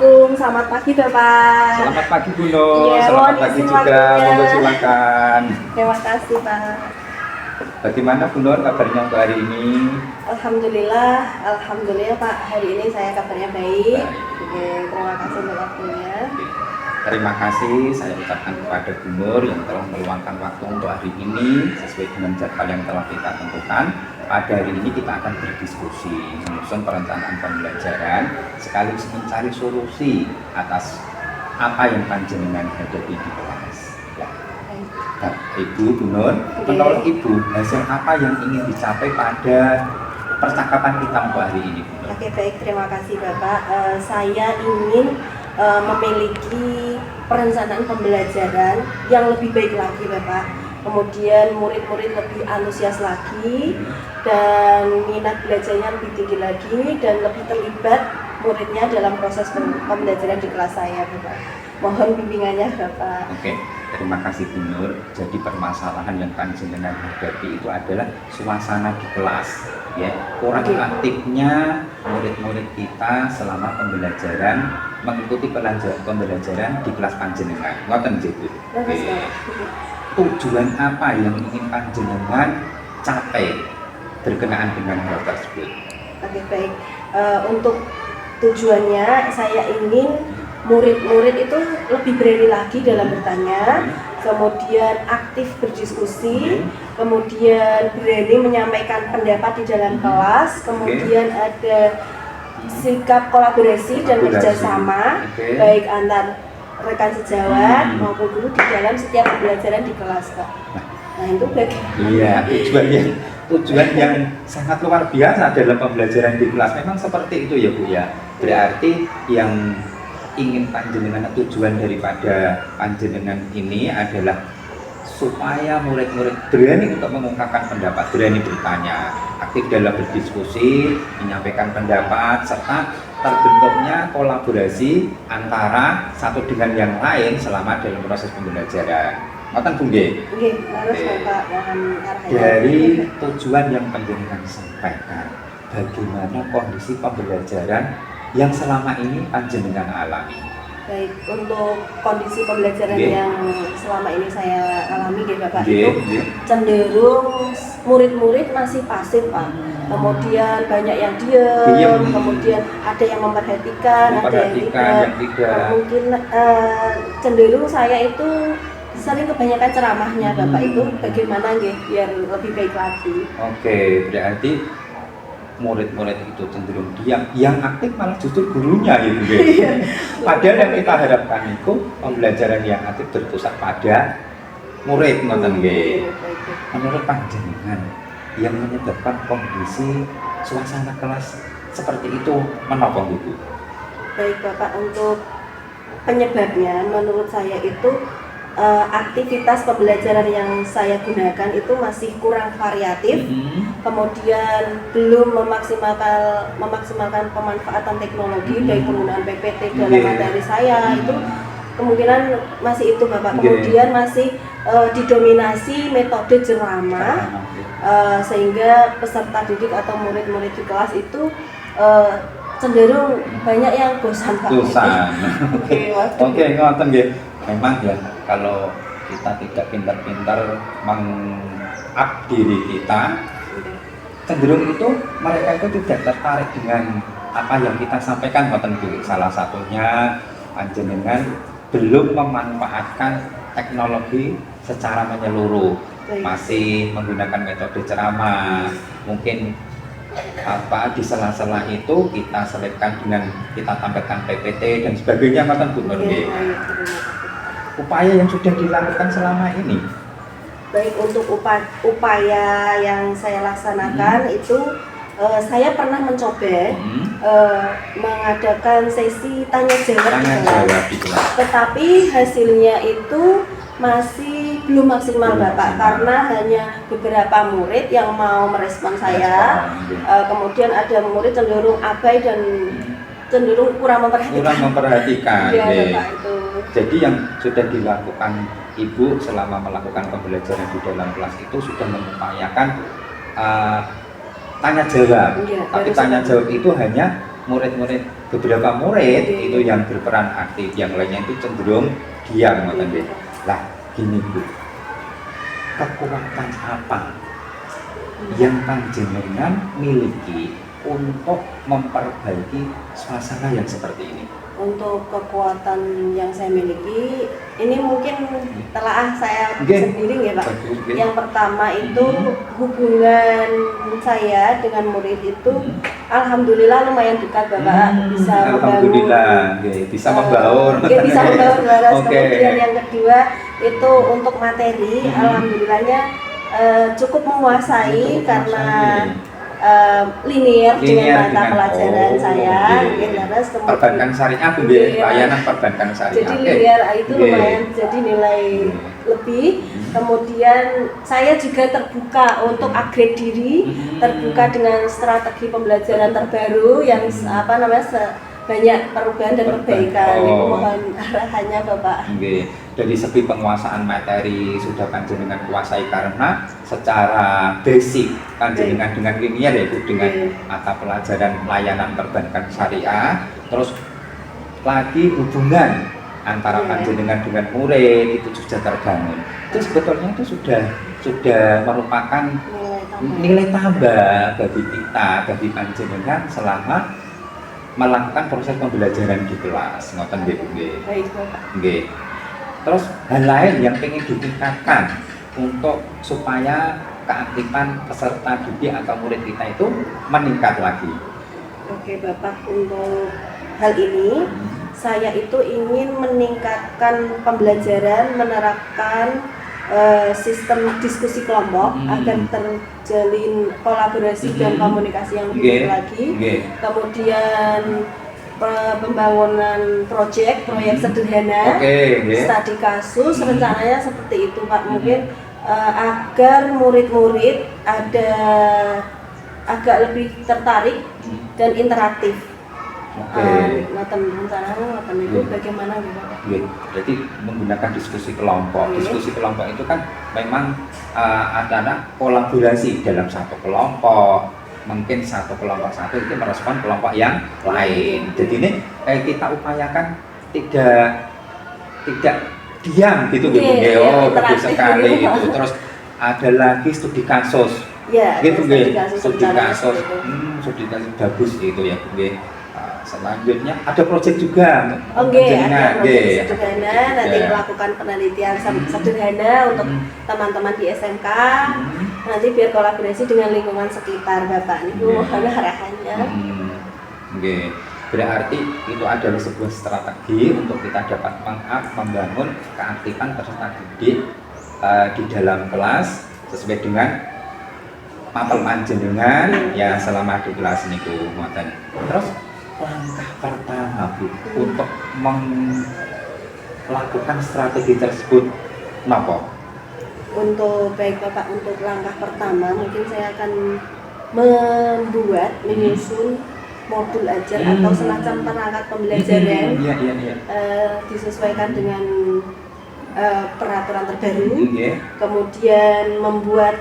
Assalamualaikum, selamat pagi Bapak. Selamat pagi Bu Nur, Iya, selamat mohon pagi izin juga, waktunya. monggo silakan. Terima kasih Pak. Bagaimana Bu Nur kabarnya untuk hari ini? Alhamdulillah Pak, hari ini saya kabarnya baik. Baik. Oke, terima kasih untuk waktunya. Terima kasih saya ucapkan kepada Bu Nur yang telah meluangkan waktu untuk hari ini sesuai dengan jadwal yang telah kita tentukan. Pada hari ini kita akan berdiskusi menyusun perencanaan pembelajaran sekaligus mencari solusi atas apa yang panjenengan hadapi di kelas. Ya. Nah, Ibu Bu Nur, menurut Ibu hasil apa yang ingin dicapai pada percakapan kita untuk hari ini, Bu Nur? Oke baik, terima kasih Bapak. Saya ingin memiliki perencanaan pembelajaran yang lebih baik lagi Bapak. Kemudian murid-murid lebih antusias lagi dan minat belajarnya lebih tinggi lagi dan lebih terlibat muridnya dalam proses pembelajaran di kelas saya Bapak. Mohon bimbingannya Bapak. Oke, terima kasih Bu Nur. Jadi permasalahan yang panjenengan hadapi itu adalah suasana di kelas, ya. Kurang aktifnya murid-murid kita selama pembelajaran mengikuti pembelajaran di kelas panjenengan. Ngoten nggih Bu. Tujuan apa yang ingin panjenengan capai berkenaan dengan hal tersebut? Oke baik. Untuk tujuannya saya ingin murid-murid itu lebih berani lagi dalam bertanya, kemudian aktif berdiskusi, kemudian berani menyampaikan pendapat di dalam kelas, kemudian ada sikap kolaborasi dan kerjasama baik antar rekan sejawat maupun guru di dalam setiap pembelajaran di kelas Pak. Nah itu bagaimana? Iya, tujuan yang sangat luar biasa dalam pembelajaran di kelas memang seperti itu ya Bu ya. Berarti yang ingin panjenengan, tujuan daripada panjenengan ini adalah supaya murid-murid berani untuk mengungkapkan pendapat, berani bertanya, aktif dalam berdiskusi, menyampaikan pendapat, serta terbentuknya kolaborasi antara satu dengan yang lain selama dalam proses pembelajaran. Ngoten Bu nggih? Nggih, harus Bapak mohon arahnya. Dari tujuan yang panjenengan sampaikan, bagaimana kondisi pembelajaran yang selama ini panjenengan alami? Baik, untuk kondisi pembelajaran yang selama ini saya alami Bapak itu cenderung murid-murid masih pasif Pak. Kemudian banyak yang diam, kemudian ada yang memperhatikan, ada yang tidak. Mungkin cenderung saya itu sering kebanyakan ceramahnya Bapak itu bagaimana biar lebih baik lagi. Oke, berarti murid-murid itu cenderung diam, yang aktif malah justru gurunya gitu. Padahal yang kita harapkan itu pembelajaran yang aktif berpusat pada murid, ngoten nggih. Menurut panjenengan yang menyebabkan kondisi suasana kelas seperti itu menapa Bu? Baik Bapak, untuk penyebabnya menurut saya itu aktivitas pembelajaran yang saya gunakan itu masih kurang variatif, kemudian belum memaksimalkan pemanfaatan teknologi baik penggunaan PPT dalam materi saya itu kemungkinan masih itu Bapak. Kemudian masih didominasi metode ceramah sehingga peserta didik atau murid-murid di kelas itu cenderung banyak yang bosan Pak. Oke, ngoten nggih. Memang ya, kalau kita tidak pintar-pintar meng-up diri kita, cenderung itu mereka itu tidak tertarik dengan apa yang kita sampaikan. Salah satunya panjenengan belum memanfaatkan teknologi secara menyeluruh, masih menggunakan metode ceramah. Mungkin di sela-sela itu kita selipkan dengan kita tambahkan PPT dan sebagainya, Bu Nur. Upaya yang sudah dilakukan selama ini? Baik, untuk upaya yang saya laksanakan itu saya pernah mencoba mengadakan sesi tanya jawab di kelas. Tetapi hasilnya itu masih belum maksimal Bapak, karena hanya beberapa murid yang mau merespon saya. Kemudian ada murid cenderung abai dan cenderung kurang memperhatikan. Ya, Bapak, itu. Jadi yang sudah dilakukan Ibu selama melakukan pembelajaran di dalam kelas itu sudah mengupayakan tanya jawab. Tapi tanya jawab itu hanya murid-murid beberapa murid itu yang berperan aktif, yang lainnya itu cenderung diam, ngoten nggih. Lah, gini Bu, kekuatan apa yang panjenengan miliki untuk memperbaiki suasana yang seperti ini? Untuk kekuatan yang saya miliki, ini mungkin telah saya sendiri ya Pak. Yang pertama itu hubungan saya dengan murid itu, alhamdulillah lumayan dekat Bapak, bisa membangun. Bisa membaur. Bisa membaur. Kemudian yang kedua itu untuk materi, alhamdulillahnya cukup menguasai karena linear dengan mata pelajaran saya, terus perbankan syariah, layanan perbankan syariah. Jadi linear itu lumayan, jadi nilai lebih. Kemudian saya juga terbuka untuk upgrade diri, terbuka dengan strategi pembelajaran terbaru yang banyak perubahan dan perbaikan. Itu mohon arahannya Bapak. Dari segi penguasaan materi sudah panjenengan kuasai karena secara basic panjenengan dengan linear yaitu dengan mata pelajaran layanan perbankan syariah, terus lagi hubungan antara panjenengan dengan murid itu sudah terbangun. Itu sebetulnya itu sudah merupakan nilai tambah bagi kita, bagi panjenengan selama melakukan proses pembelajaran di kelas. Ngoten nggih Bu nggih. Baik Bapak. Nggih. Terus hal lain yang ingin ditingkatkan untuk supaya keaktifan peserta didik atau murid kita itu meningkat lagi. Oke Bapak, untuk hal ini saya itu ingin meningkatkan pembelajaran, menerapkan sistem diskusi kelompok agar terjalin kolaborasi dan komunikasi yang lebih baik lagi. Kemudian pembangunan proyek sederhana, studi kasus, rencananya seperti itu Pak. Mungkin agar murid-murid ada agak lebih tertarik dan interaktif. Rencananya itu bagaimana gitu Pak? Jadi menggunakan diskusi kelompok. Diskusi kelompok itu kan memang adalah kolaborasi dalam satu kelompok. Mungkin satu kelompok satu itu merespon kelompok yang lain. Jadi ini kita upayakan tidak diam gitu bagus sekali itu. Terus ada lagi studi kasus. Gitu studi kasus bagus gitu ya Bu. Selanjutnya ada proyek juga. Ada proyek sederhana, nanti melakukan penelitian sederhana untuk teman-teman di SMK. Nanti biar kolaborasi dengan lingkungan sekitar Bapak. Itu mohon arahannya. Berarti itu adalah sebuah strategi untuk kita dapat membangun keaktifan peserta didik di dalam kelas sesuai dengan mapel panjenengan ya selama di kelas niku ngoten. Terus langkah pertama Bu untuk melakukan strategi tersebut napa? Untuk baik Bapak, untuk langkah pertama mungkin saya akan menyusun modul ajar atau semacam perangkat pembelajaran disesuaikan dengan peraturan terbaru. Kemudian membuat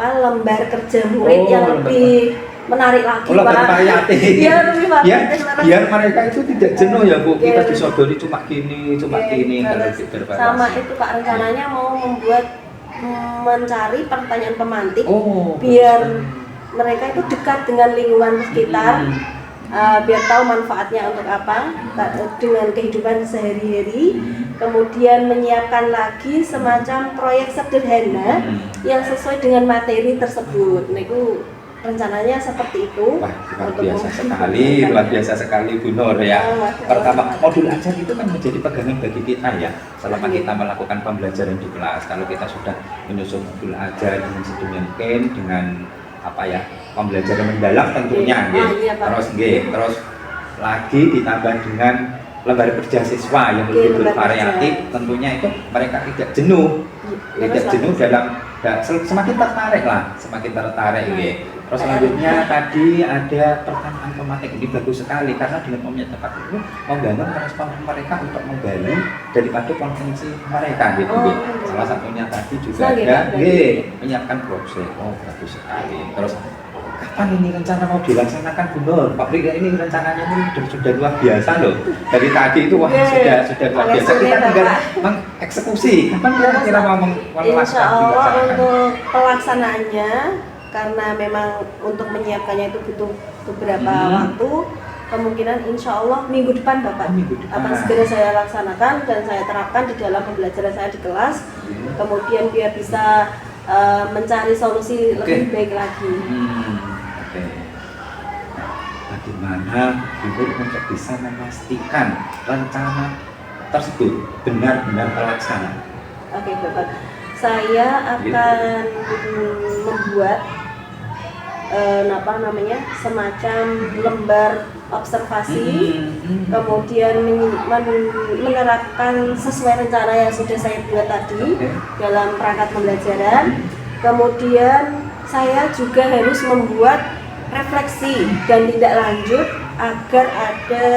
lembar kerja murid yang lebih menarik lagi Pak. Biar mereka itu tidak jenuh ya Bu. Kita disodori cuma gini sama itu Pak, rencananya mau mencari pertanyaan pemantik biar mereka itu dekat dengan lingkungan sekitar, biar tahu manfaatnya untuk apa dengan kehidupan sehari-hari. Kemudian menyiapkan lagi semacam proyek sederhana yang sesuai dengan materi tersebut. Nah, itu rencananya seperti itu. Wah, luar biasa sekali Bu Nur ya. Pertama, modul ajar itu kan menjadi pegangan bagi kita ya selama kita melakukan pembelajaran di kelas. Kalau kita sudah menyusun modul ajar dengan sedemikian mungkin dengan pembelajaran mendalam tentunya terus lagi ditambah dengan lembar kerja siswa yang lebih bervariatif, tentunya itu mereka tidak jenuh dalam semakin tertarik Terus selanjutnya tadi ada pertanyaan pemantik, ini bagus sekali karena dengan momennya tepat itu membangun respon mereka untuk menggali daripada konvensi mereka gitu. Salah satunya tadi juga ada menyiapkan proyek. Bagus sekali. Terus kapan ini rencana mau dilaksanakan Bu Nur? Pak Pri, ini rencananya ini sudah luar biasa loh. Dari tadi itu wah sudah luar biasa. Kita tinggal mengeksekusi. Kapan kira-kira mau Insya Allah untuk pelaksanaannya, karena memang untuk menyiapkannya itu butuh beberapa waktu. Kemungkinan insya Allah minggu depan Bapak akan segera saya laksanakan dan saya terapkan di dalam pembelajaran saya di kelas. Kemudian biar bisa mencari solusi lebih baik lagi. Bagaimana Ibu untuk bisa memastikan rencana tersebut benar-benar terlaksana? Oke Bapak, saya akan membuat semacam lembar observasi, kemudian menerapkan sesuai rencana yang sudah saya buat tadi dalam perangkat pembelajaran. Kemudian saya juga harus membuat refleksi dan tindak lanjut agar ada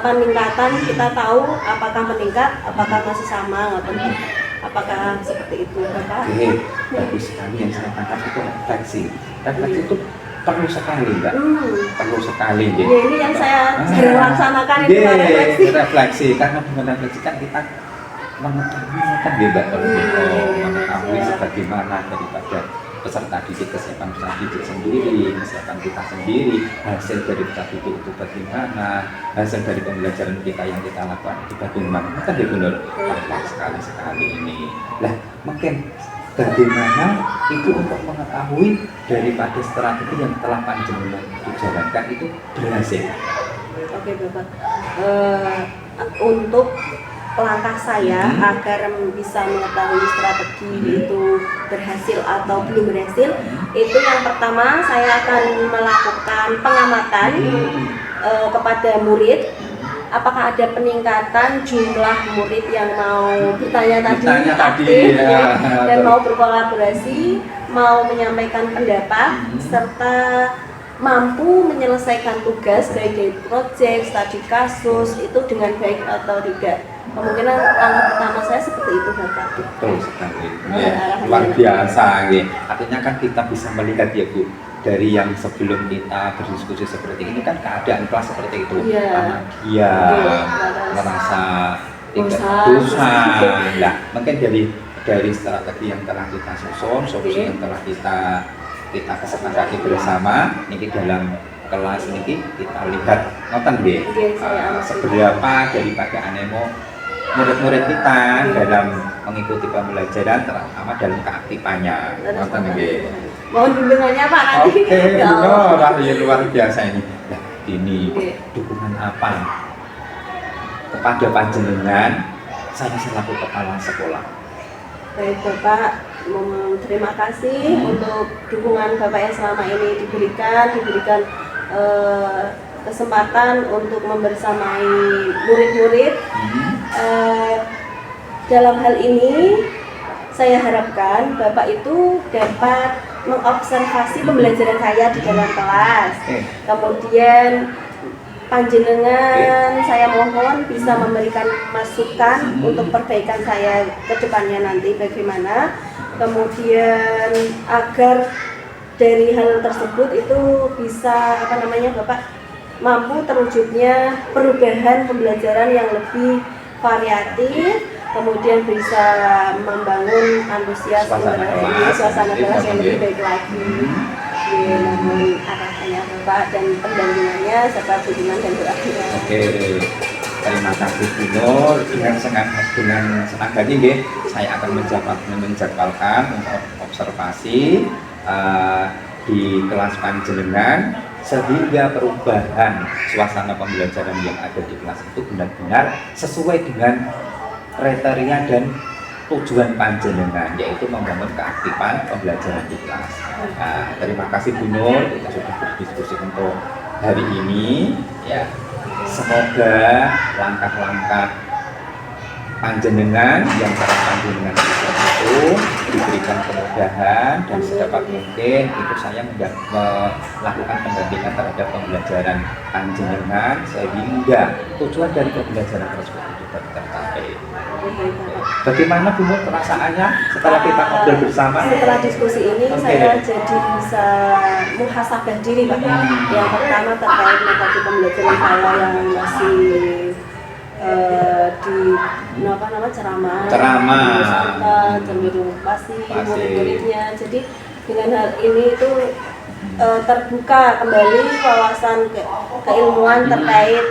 peningkatan, kita tahu apakah meningkat, apakah masih sama atau apakah seperti itu Bapak. Oke, bagus sekali yang saya tangkap itu refleksi. Refleksi itu perlu sekali Mbak, perlu sekali ya. Ini yang saya sedang laksanakan itu refleksi, karena dengan refleksi kan kita mengetahui kan Mbak, mengetahui sebagaimana daripada peserta didik, kesiapan peserta didik sendiri, kesiapan kita sendiri, hasil dari peserta didik itu bagaimana, hasil dari pembelajaran kita yang kita lakukan itu bagaimana, kan ya benar, sekali ini. Lah mungkin bagaimana itu untuk mengetahui daripada strategi yang telah panjenengan dijalankan itu berhasil. Oke Bapak, untuk langkah saya agar bisa mengetahui strategi itu berhasil atau belum berhasil, itu yang pertama saya akan melakukan pengamatan kepada murid, apakah ada peningkatan jumlah murid yang mau bertanya tadi aktif dan mau berkolaborasi, mau menyampaikan pendapat, serta mampu menyelesaikan tugas baik dari proyek, studi kasus itu dengan baik atau tidak. Kemungkinan langkah pertama saya seperti itu Bapak. Betul sekali. Luar biasa. Artinya kan kita bisa melihat ya Bu, dari yang sebelum kita berdiskusi seperti ini kan keadaan kelas seperti itu. Anak dia merasa tidak bosan. Nah, mungkin dari strategi yang telah kita susun, solusi yang telah kita kesepakati bersama ini dalam kelas ini kita lihat nonton deh seberapa daripada animo murid-murid kita dalam mengikuti pembelajaran, terutama dalam keaktifannya. Nonton deh. Mohon bimbingannya Pak nanti. Oke, luar biasa ini. Nah, ini dukungan apa kepada panjenengan saya selaku kepala sekolah? Baik Bapak, terima kasih untuk dukungan Bapak yang selama ini diberikan kesempatan untuk membersamai murid-murid. Dalam hal ini saya harapkan Bapak itu dapat mengobservasi pembelajaran saya di dalam kelas. Kemudian panjenengan saya mohon bisa memberikan masukan untuk perbaikan saya ke depannya nanti bagaimana. Kemudian agar dari hal tersebut itu bisa Bapak mampu terwujudnya perubahan pembelajaran yang lebih variatif, kemudian bisa membangun antusias suasana kelas yang lebih baik lagi. Namun arahannya Bapak dan pendampingannya serta dukungan dan doanya. Oke, terima kasih Bu Nur. Dengan senang hati saya akan menjadwalkan untuk observasi di kelas panjenengan sehingga perubahan suasana pembelajaran yang ada di kelas itu benar-benar sesuai dengan kriteria dan tujuan panjenengan, yaitu membangun keaktifan pembelajaran di kelas. Nah, terima kasih Bu Nur, kita sudah berdiskusi untuk hari ini. Ya, semoga langkah-langkah panjenengan yang para panjenengan itu diberikan kemudahan dan sedapat mungkin itu saya melakukan pendampingan terhadap pembelajaran panjenengan sehingga tujuan dari pembelajaran tersebut itu dapat tercapai. Bagaimana Bu Nur perasaannya setelah kita ngobrol bersama? Setelah diskusi ini saya jadi bisa muhasabah diri Pak. Yang pertama terkait metode pembelajaran saya yang masih di ceramah cenderung pasti murid-muridnya. Jadi dengan hal ini itu terbuka kembali wawasan keilmuan terkait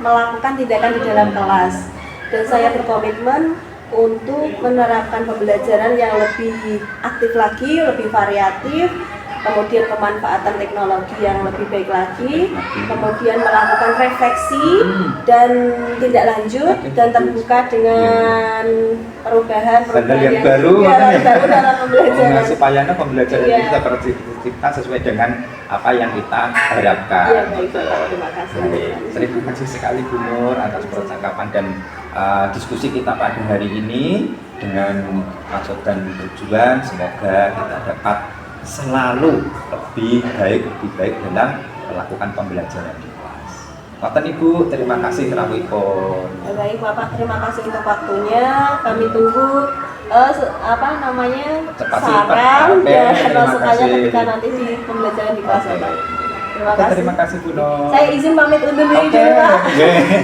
melakukan tindakan di dalam kelas, dan saya berkomitmen untuk menerapkan pembelajaran yang lebih aktif lagi, lebih variatif, kemudian pemanfaatan teknologi yang lebih baik lagi, kemudian melakukan refleksi dan tindak lanjut, dan terbuka dengan perubahan yang baru dalam pembelajaran. Supaya pembelajaran kita tercipta sesuai dengan apa yang kita harapkan. Iya, baik, terima kasih. Terima kasih sekali Bu Nur atas percakapan dan diskusi kita pada hari ini dengan maksud dan tujuan semoga kita dapat selalu lebih baik dalam melakukan pembelajaran di kelas. Bapak Ibu, terima kasih rawuhipun. Baik Bapak, terima kasih untuk waktunya. Kami tunggu saran dan masukannya ketika nanti di pembelajaran di kelas Bapak. Terima kasih. Terima kasih Bu Nur. Saya izin pamit undur diri dulu Pak.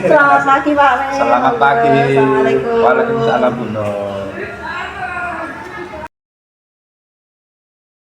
Selamat pagi Pak. Selamat pagi. Assalamualaikum. Waalaikumsalam Bu Nur.